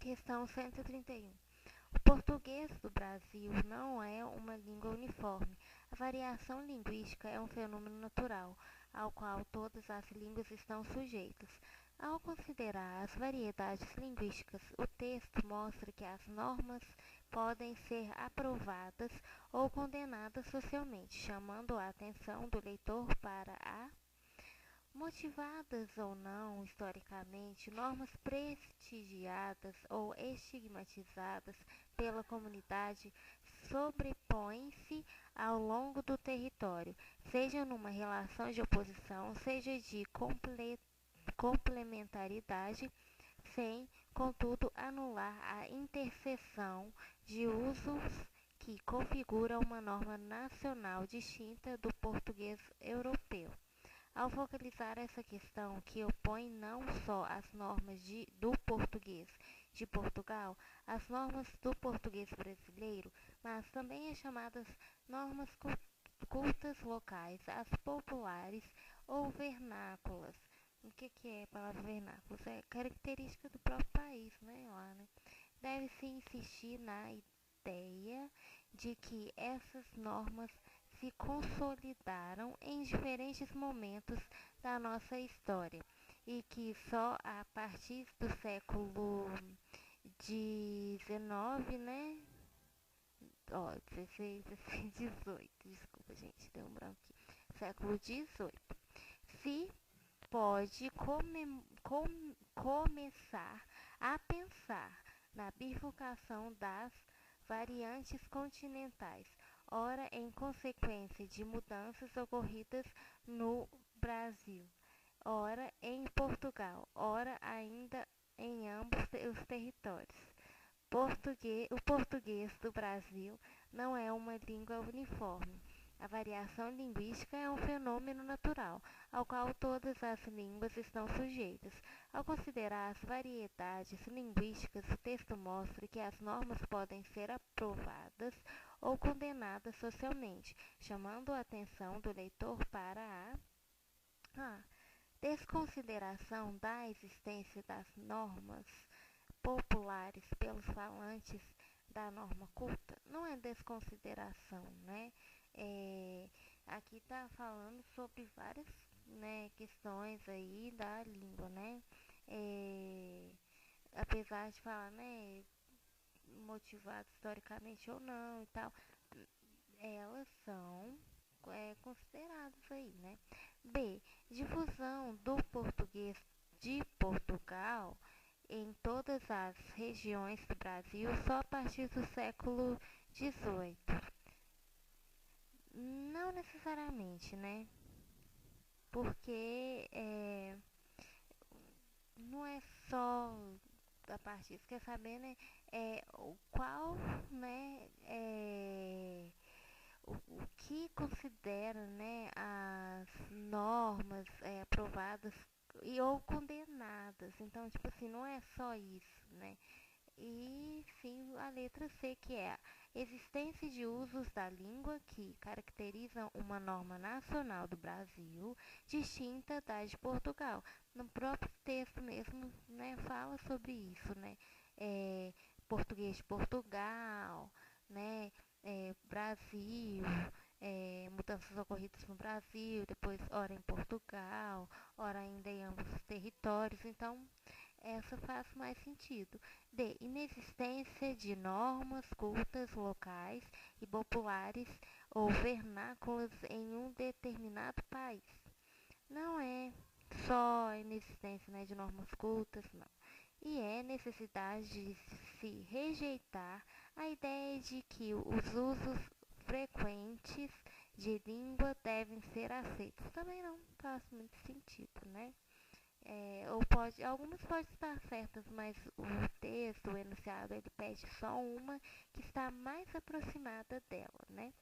Questão 131. O português do Brasil não é uma língua uniforme. A variação linguística é um fenômeno natural, ao qual todas as línguas estão sujeitas. Ao considerar as variedades linguísticas, o texto mostra que as normas podem ser aprovadas ou condenadas socialmente, chamando a atenção do leitor para a motivadas ou não historicamente, normas prestigiadas ou estigmatizadas pela comunidade sobrepõem-se ao longo do território, seja numa relação de oposição, seja de complementaridade, sem, contudo, anular a interseção de usos que configuram uma norma nacional distinta do português europeu. Ao focalizar essa questão, que opõe não só as normas do português de Portugal às normas do português brasileiro, mas também as chamadas normas cultas locais, as populares ou vernáculas. O que é a palavra vernáculos? É característica do próprio país, né? Lá, né? Deve-se insistir na ideia de que essas normas se consolidaram em diferentes momentos da nossa história e que só a partir do século XIX, né? Ó, 16, 17, 18, desculpa gente, deu um branco aqui. Século XVIII. Se pode começar a pensar na bifurcação das variantes continentais, ora em consequência de mudanças ocorridas no Brasil, ora em Portugal, ora ainda em ambos os territórios. O português do Brasil não é uma língua uniforme. A variação linguística é um fenômeno natural, ao qual todas as línguas estão sujeitas. Ao considerar as variedades linguísticas, o texto mostra que as normas podem ser aprovadas ou condenadas socialmente, chamando a atenção do leitor para a desconsideração da existência das normas populares pelos falantes da norma culta. Não é desconsideração, né? Aqui está falando sobre várias, né, questões aí da língua, né? Apesar de falar, né, motivado historicamente ou não e tal, elas são consideradas aí, né? B. Difusão do português de Portugal em todas as regiões do Brasil só a partir do século XVIII. Não necessariamente, né? Porque não é só a partir, você quer saber, né? Qual, né? O que considera, né, as normas aprovadas e ou condenadas. Então, tipo assim, não é só isso, né? E sim a letra C, que é a existência de usos da língua que caracterizam uma norma nacional do Brasil distinta da de Portugal. No próprio texto mesmo, né, fala sobre isso, né? Português de Portugal, né? Brasil, mudanças ocorridas no Brasil, depois ora em Portugal, ora ainda em ambos os territórios. Então, essa faz mais sentido. D. Inexistência de normas cultas locais e populares ou vernáculas em um determinado país. Não é só a inexistência, né, de normas cultas, não. E é necessidade de se rejeitar a ideia de que os usos frequentes de língua devem ser aceitos. Também não faz muito sentido, né? Algumas podem estar certas, mas o texto, o enunciado, ele pede só uma que está mais aproximada dela, né?